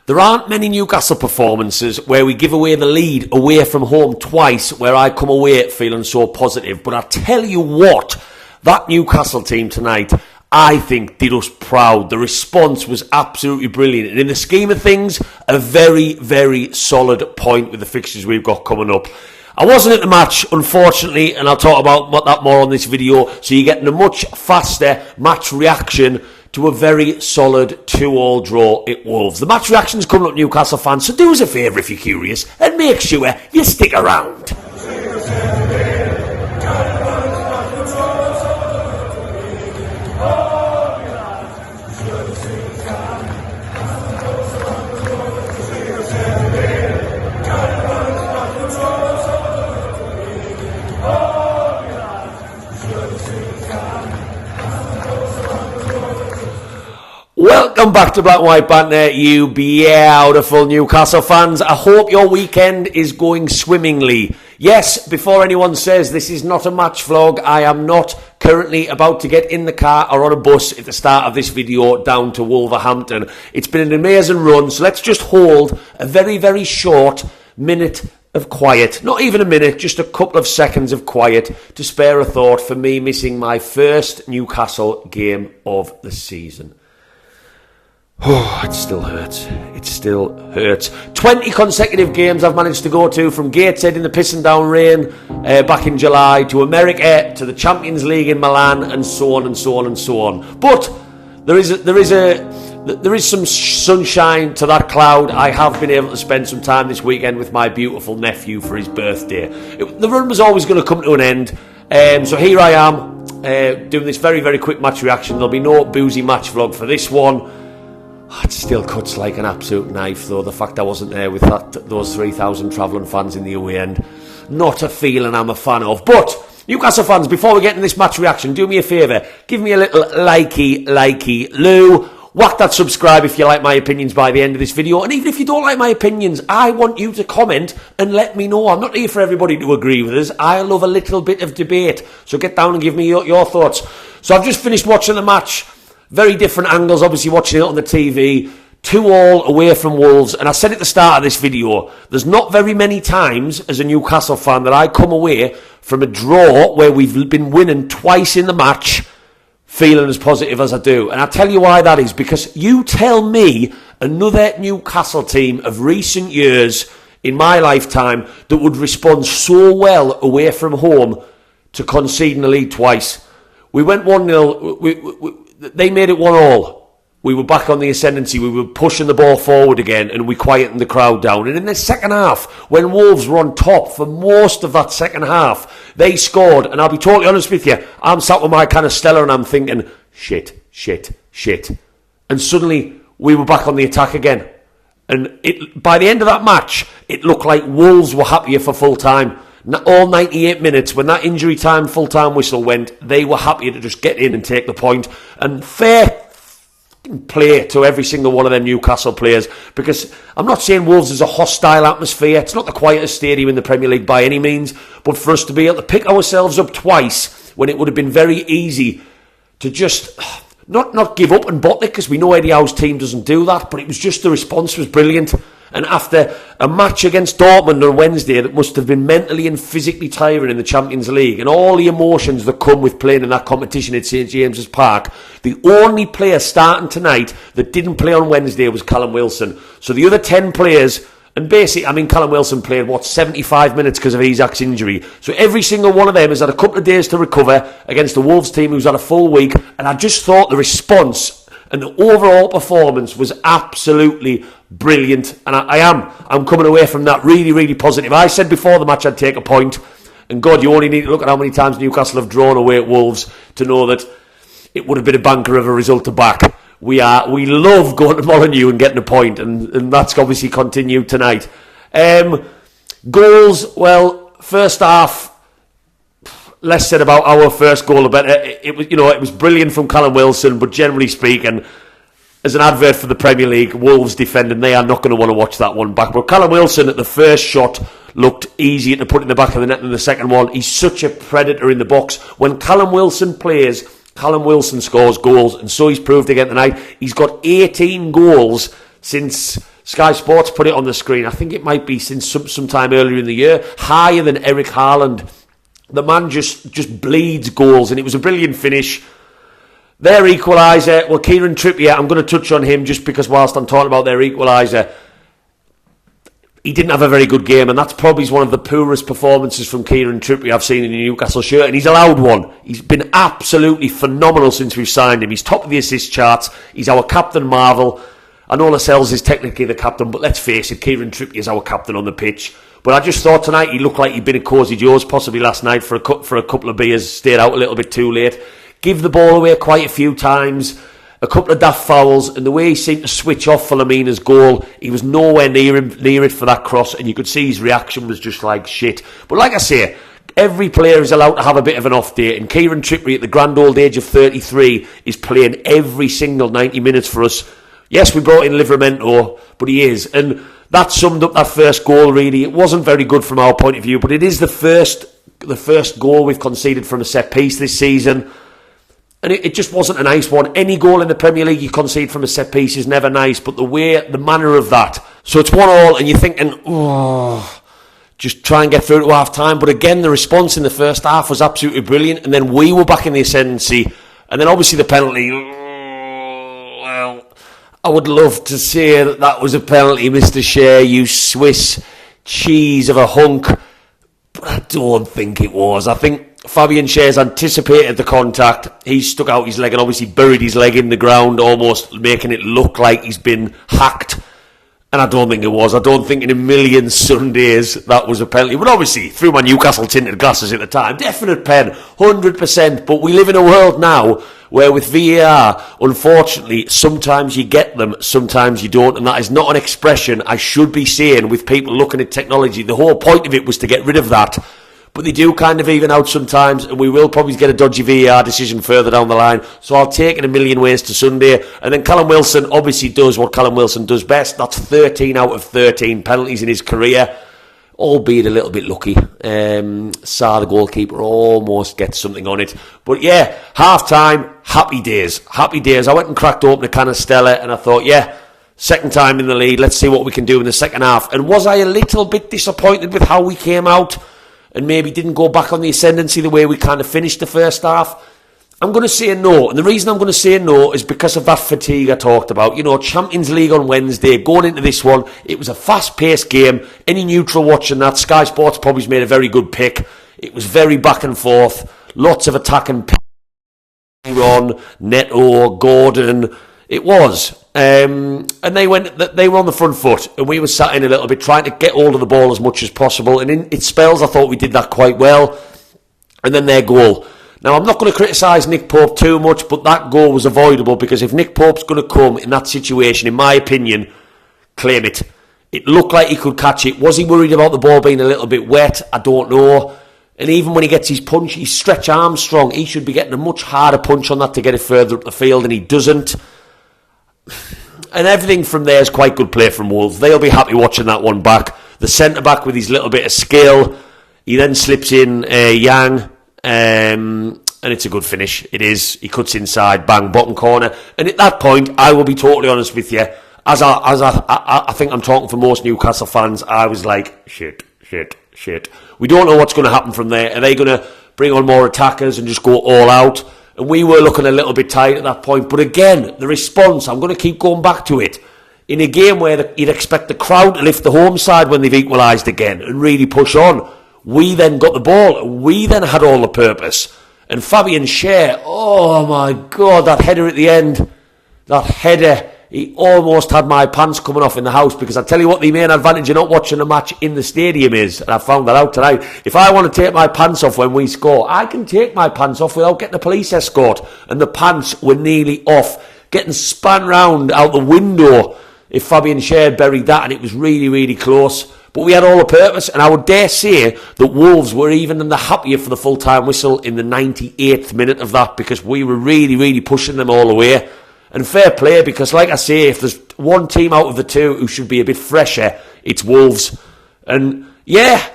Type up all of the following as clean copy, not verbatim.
There aren't many Newcastle performances where we give away the lead away from home twice, where I come away feeling so positive. But I tell you what, that Newcastle team tonight, I think, did us proud. The response was absolutely brilliant. And in the scheme of things, a very, very solid point with the fixtures we've got coming up. I wasn't at the match, unfortunately, and I'll talk about that more on this video. So you're getting a much faster match reaction to a very solid 2-2 draw at Wolves. The match reaction's coming up, Newcastle fans, so do us a favour if you're curious, and make sure you stick around. Welcome back to Black and White Banter, you beautiful Newcastle fans. I hope your weekend is going swimmingly. Yes, before anyone says this is not a match vlog, I am not currently about to get in the car or on a bus at the start of this video down to Wolverhampton. It's been an amazing run, so let's just hold a very, very short minute of quiet. Not even a minute, just a couple of seconds of quiet to spare a thought for me missing my first Newcastle game of the season. Oh, it still hurts. It still hurts. 20 consecutive games I've managed to go to, from Gateshead in the pissing down rain back in July, to America, to the Champions League in Milan, and so on and so on and so on. But there is some sunshine to that cloud. I have been able to spend some time this weekend with my beautiful nephew for his birthday. The run was always going to come to an end, so here I am doing this very, very quick match reaction. There'll be no boozy match vlog for this one. It still cuts like an absolute knife, though, the fact I wasn't there with those 3,000 travelling fans in the away end. Not a feeling I'm a fan of. But, Newcastle fans, before we get in this match reaction, do me a favour. Give me a little likey, Lou. Whack that subscribe if you like my opinions by the end of this video. And even if you don't like my opinions, I want you to comment and let me know. I'm not here for everybody to agree with us. I love a little bit of debate. So get down and give me your thoughts. So I've just finished watching the match. Very different angles, obviously watching it on the TV. 2-2 away from Wolves. And I said at the start of this video, there's not very many times as a Newcastle fan that I come away from a draw where we've been winning twice in the match feeling as positive as I do. And I'll tell you why that is. Because you tell me another Newcastle team of recent years in my lifetime that would respond so well away from home to conceding a lead twice. We went 1-0. They made it 1-1. We were back on the ascendancy. We were pushing the ball forward again, and we quietened the crowd down. And in the second half, when Wolves were on top for most of that second half, they scored. And I'll be totally honest with you, I'm sat with my kind of Stella and I'm thinking, shit. And suddenly, we were back on the attack again. And by the end of that match, it looked like Wolves were happier for full time. All 98 minutes, when that injury time full-time whistle went, they were happy to just get in and take the point. And fair play to every single one of them Newcastle players, because I'm not saying Wolves is a hostile atmosphere. It's not the quietest stadium in the Premier League by any means, but for us to be able to pick ourselves up twice when it would have been very easy to just not give up and bottle it, because we know Eddie Howe's team doesn't do that, but it was just, the response was brilliant. And after a match against Dortmund on Wednesday that must have been mentally and physically tiring in the Champions League, and all the emotions that come with playing in that competition at St James's Park, the only player starting tonight that didn't play on Wednesday was Callum Wilson. So the other 10 players, and basically, Callum Wilson played, 75 minutes because of Isaac's injury. So every single one of them has had a couple of days to recover against the Wolves team who's had a full week. And I just thought the response and the overall performance was absolutely brilliant. And I'm coming away from that really, really positive. I said before the match I'd take a point. And God, you only need to look at how many times Newcastle have drawn away at Wolves to know that it would have been a banker of a result to back. We love going to Molineux and getting a point, and that's obviously continued tonight. Goals, well, first half, less said about our first goal. But it was brilliant from Callum Wilson, but generally speaking, as an advert for the Premier League, Wolves defending, they are not going to want to watch that one back. But Callum Wilson at the first shot looked easy to put in the back of the net, and the second one, he's such a predator in the box. When Callum Wilson plays, Callum Wilson scores goals, and so he's proved again tonight. He's got 18 goals since Sky Sports put it on the screen. I think it might be since sometime earlier in the year. Higher than Eric Haaland. The man just bleeds goals, and it was a brilliant finish. Their equaliser, well, Kieran Trippier, I'm going to touch on him just because whilst I'm talking about their equaliser, he didn't have a very good game, and that's probably one of the poorest performances from Kieran Trippier I've seen in a Newcastle shirt, and he's allowed one. He's been absolutely phenomenal since we've signed him. He's top of the assist charts. He's our captain marvel. I know Lascelles is technically the captain, but let's face it, Kieran Trippier is our captain on the pitch. But I just thought tonight he looked like he'd been at Cosy Joe's possibly last night for a couple of beers, stayed out a little bit too late. Give the ball away quite a few times, a couple of daft fouls, and the way he seemed to switch off Philomeena's goal, he was nowhere near it for that cross, and you could see his reaction was just like shit. But like I say, every player is allowed to have a bit of an off day, and Kieran Trippier at the grand old age of 33 is playing every single 90 minutes for us. Yes, we brought in Livramento, but he is, and that summed up that first goal really. It wasn't very good from our point of view, but it is the first goal we've conceded from a set piece this season. And it just wasn't a nice one. Any goal in the Premier League you concede from a set piece is never nice, but the manner of that. So it's 1-1, and you're thinking, just try and get through to half time. But again, the response in the first half was absolutely brilliant, and then we were back in the ascendancy. And then obviously the penalty, well, I would love to say that was a penalty, Mr. Shea, you Swiss cheese of a hunk. But I don't think it was. I think Fabian Schär's anticipated the contact. He stuck out his leg and obviously buried his leg in the ground, almost making it look like he's been hacked. And I don't think it was. I don't think in a million Sundays that was a penalty. But obviously, through my Newcastle tinted glasses at the time, definite pen, 100%. But we live in a world now where with VAR, unfortunately, sometimes you get them, sometimes you don't. And that is not an expression I should be saying with people looking at technology. The whole point of it was to get rid of that. But they do kind of even out sometimes, and we will probably get a dodgy VAR decision further down the line. So I'll take it a million ways to Sunday. And then Callum Wilson obviously does what Callum Wilson does best. That's 13 out of 13 penalties in his career, albeit a little bit lucky. Sarr, the goalkeeper, almost gets something on it. But yeah, half-time, happy days. Happy days. I went and cracked open a can of Stella, and I thought, yeah, second time in the lead. Let's see what we can do in the second half. And was I a little bit disappointed with how we came out? And maybe didn't go back on the ascendancy the way we kind of finished the first half? I'm going to say no. And the reason I'm going to say no is because of that fatigue I talked about. You know, Champions League on Wednesday, going into this one, it was a fast-paced game. Any neutral watching that, Sky Sports probably made a very good pick. It was very back and forth. Lots of attacking. Ron, Neto, Gordon. It was. And they were on the front foot, and we were sat in a little bit trying to get hold of the ball as much as possible, and in its spells I thought we did that quite well. And then their goal. Now I'm not going to criticise Nick Pope too much, but that goal was avoidable, because if Nick Pope's going to come in that situation, in my opinion, claim it. It looked like he could catch it. Was he worried about the ball being a little bit wet? I don't know. And even when he gets his punch, he's stretch Armstrong. He should be getting a much harder punch on that to get it further up the field, and he doesn't. And everything from there is quite good play from Wolves. They'll be happy watching that one back. The centre-back with his little bit of skill. He then slips in Yang, and it's a good finish. It is. He cuts inside, bang, bottom corner. And at that point, I will be totally honest with you, as I think I'm talking for most Newcastle fans, I was like, shit. We don't know what's going to happen from there. Are they going to bring on more attackers and just go all out? And we were looking a little bit tight at that point. But again, the response, I'm going to keep going back to it. In a game where you'd expect the crowd to lift the home side when they've equalised again and really push on, we then got the ball. We then had all the purpose. And Fabian Schär, oh my God, that header at the end, that header, he almost had my pants coming off in the house, because I tell you what the main advantage of not watching a match in the stadium is, and I found that out tonight. If I want to take my pants off when we score, I can take my pants off without getting a police escort. And the pants were nearly off, getting spun round out the window if Fabian Schär buried that, and it was really, really close. But we had all the purpose, and I would dare say that Wolves were even in the happier for the full-time whistle in the 98th minute of that, because we were really, really pushing them all the way. And fair play, because like I say, if there's one team out of the two who should be a bit fresher, it's Wolves. And yeah,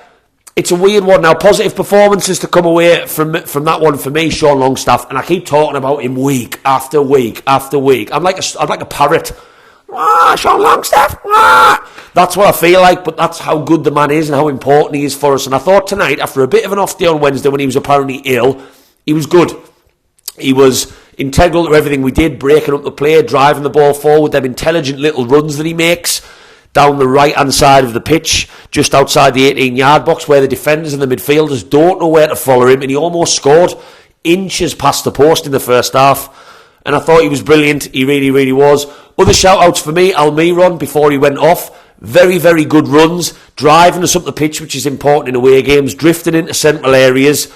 it's a weird one. Now, positive performances to come away from that one for me, Sean Longstaff, and I keep talking about him week after week after week. I'm like a parrot. Sean Longstaff. That's what I feel like, but that's how good the man is and how important he is for us. And I thought tonight, after a bit of an off day on Wednesday when he was apparently ill, he was good. He was integral to everything we did, breaking up the play, driving the ball forward, them intelligent little runs that he makes down the right-hand side of the pitch, just outside the 18-yard box, where the defenders and the midfielders don't know where to follow him, and he almost scored inches past the post in the first half. And I thought he was brilliant. He really, really was. Other shout-outs for me, Almiron, before he went off. Very, very good runs, driving us up the pitch, which is important in away games, drifting into central areas,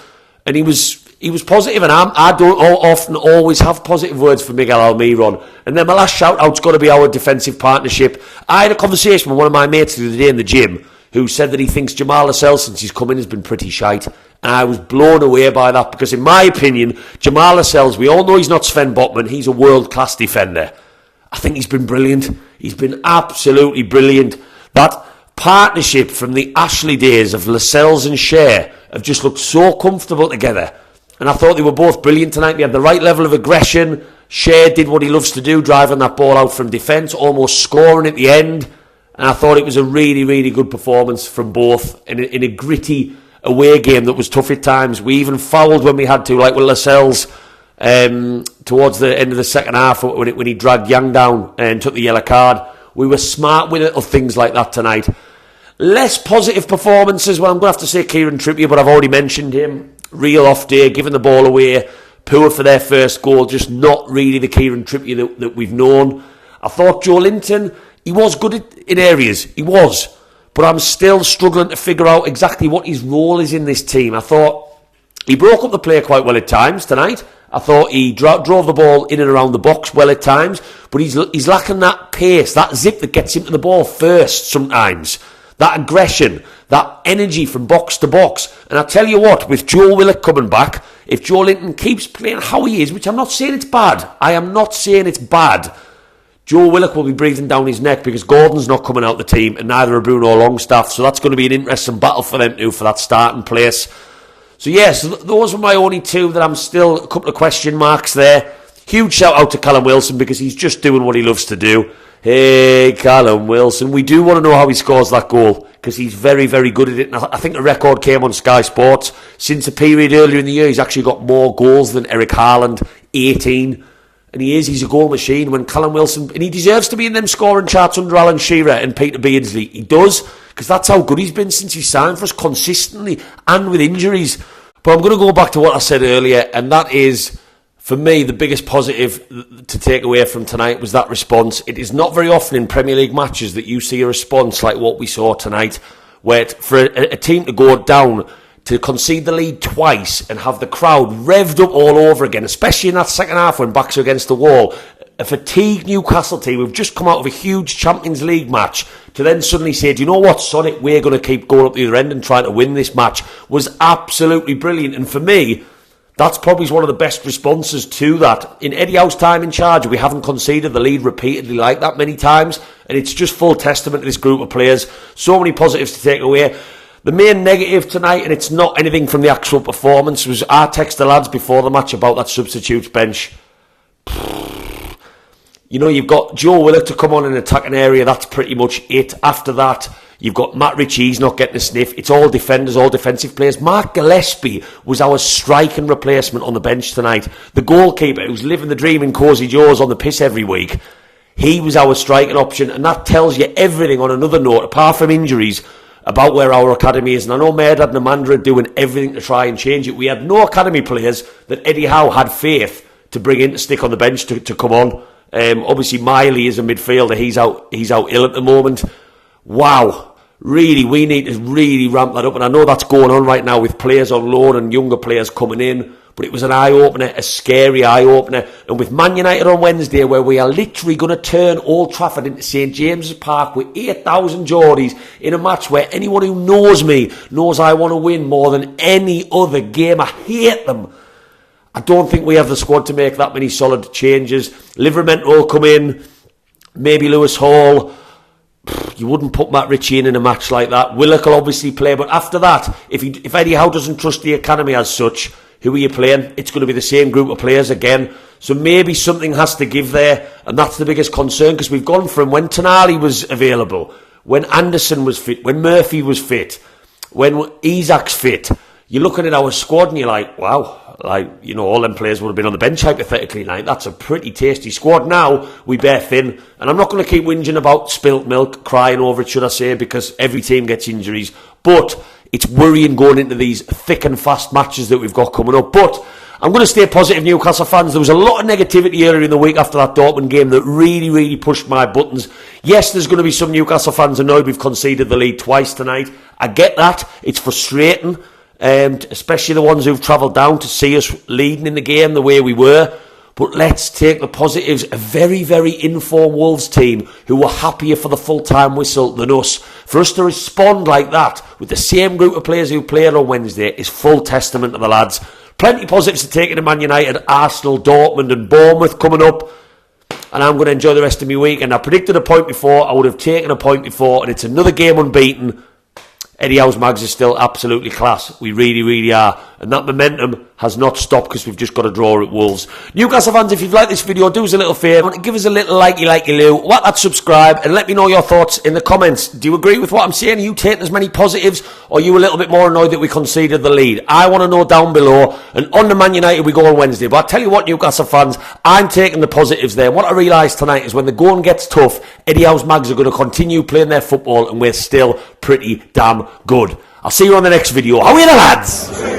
and he was positive, and I don't often always have positive words for Miguel Almiron. And then my last shout-out's got to be our defensive partnership. I had a conversation with one of my mates the other day in the gym who said that he thinks Jamal Lascelles, since he's come in, has been pretty shite. And I was blown away by that, because in my opinion, Jamal Lascelles, we all know he's not Sven Botman, he's a world-class defender. I think he's been brilliant. He's been absolutely brilliant. That partnership from the Ashley days of Lascelles and Shea have just looked so comfortable together. And I thought they were both brilliant tonight. They had the right level of aggression. Shea did what he loves to do, driving that ball out from defence, almost scoring at the end. And I thought it was a really, really good performance from both in a gritty away game that was tough at times. We even fouled when we had to, like with Lascelles, towards the end of the second half when he dragged Young down and took the yellow card. We were smart with little things like that tonight. Less positive performances. Well, I'm going to have to say Kieran Trippier, but I've already mentioned him. Real off day, giving the ball away. Poor for their first goal. Just not really the Kieran Trippier that we've known. I thought Joe Linton, he was good in areas. He was. But I'm still struggling to figure out exactly what his role is in this team. I thought he broke up the play quite well at times tonight. I thought he drove the ball in and around the box well at times. But he's lacking that pace, that zip that gets him to the ball first sometimes. That aggression, that energy from box to box. And I tell you what, with Joe Willock coming back, if Joe Linton keeps playing how he is, which I'm not saying it's bad, I am not saying it's bad, Joe Willock will be breathing down his neck, because Gordon's not coming out the team, and neither are Bruno Longstaff. So that's going to be an interesting battle for them too, for that starting place. So yes, those were my only two that I'm still a couple of question marks there. Huge shout out to Callum Wilson, because he's just doing what he loves to do. Hey, Callum Wilson. We do want to know how he scores that goal, because he's very, very good at it. And I think the record came on Sky Sports. Since a period earlier in the year, he's actually got more goals than Eric Haaland, 18. And he's a goal machine. When Callum Wilson, and he deserves to be in them scoring charts under Alan Shearer and Peter Beardsley. He does, because that's how good he's been since he signed for us, consistently and with injuries. But I'm going to go back to what I said earlier, and that is, for me, the biggest positive to take away from tonight was that response. It is not very often in Premier League matches that you see a response like what we saw tonight, where for a team to go down, to concede the lead twice and have the crowd revved up all over again, especially in that second half when backs are against the wall. A fatigued Newcastle team who've just come out of a huge Champions League match, to then suddenly say, do you know what, sod it, we're going to keep going up the other end and trying to win this match, was absolutely brilliant. And for me, that's probably one of the best responses to that. In Eddie Howe's time in charge, we haven't conceded the lead repeatedly like that many times, and it's just full testament to this group of players. So many positives to take away. The main negative tonight, and it's not anything from the actual performance, was I texted the lads before the match about that substitutes bench. You know, you've got Joe Willock to come on and attack an area, that's pretty much it. After that, you've got Matt Ritchie, he's not getting a sniff. It's all defenders, all defensive players. Mark Gillespie was our striking replacement on the bench tonight. The goalkeeper, who's living the dream in Cosy Joe's on the piss every week, he was our striking option, and that tells you everything on another note, apart from injuries, about where our academy is. And I know Merdad and Amanda are doing everything to try and change it. We had no academy players that Eddie Howe had faith to bring in to stick on the bench to come on. Obviously Miley is a midfielder, he's out ill at the moment. Wow, really, we need to really ramp that up, and I know that's going on right now with players on loan and younger players coming in, but it was an eye-opener, a scary eye-opener. And with Man United on Wednesday, where we are literally going to turn Old Trafford into St James's Park with 8,000 Geordies in a match where anyone who knows me knows I want to win more than any other game. I hate them. I don't think we have the squad to make that many solid changes. Livramento will come in, maybe Lewis Hall. You wouldn't put Matt Ritchie in a match like that. Willock will obviously play, but after that, if Eddie Howe doesn't trust the academy as such, who are you playing? It's going to be the same group of players again. So maybe something has to give there, and that's the biggest concern, because we've gone from when Tonali was available, when Anderson was fit, when Murphy was fit, when Isak's fit. You're looking at our squad and you're like, wow, all them players would have been on the bench hypothetically. Like, that's a pretty tasty squad. Now we bear thin, and I'm not going to keep whinging about spilt milk, crying over it, should I say, because every team gets injuries. But it's worrying going into these thick and fast matches that we've got coming up. But I'm going to stay positive, Newcastle fans. There was a lot of negativity earlier in the week after that Dortmund game that really, really pushed my buttons. Yes, there's going to be some Newcastle fans annoyed we've conceded the lead twice tonight. I get that. It's frustrating, especially the ones who've travelled down to see us leading in the game the way we were. But let's take the positives. A very, very informed Wolves team who were happier for the full-time whistle than us. For us to respond like that with the same group of players who played on Wednesday is full testament to the lads. Plenty positives to take into Man United, Arsenal, Dortmund and Bournemouth coming up. And I'm going to enjoy the rest of my week. And I predicted a point before. I would have taken a point before. And it's another game unbeaten. Eddie Howe's Mags is still absolutely class. We really, really are. And that momentum has not stopped because we've just got a draw at Wolves. Newcastle fans, if you've liked this video, do us a little favour. Give us a little likey loo. Whack that subscribe and let me know your thoughts in the comments. Do you agree with what I'm saying? Are you taking as many positives, or are you a little bit more annoyed that we conceded the lead? I want to know down below. And on the Man United we go on Wednesday. But I tell you what, Newcastle fans, I'm taking the positives there. What I realise tonight is when the going gets tough, Eddie Howe's Mags are going to continue playing their football, and we're still pretty damn good. I'll see you on the next video. How are you, lads?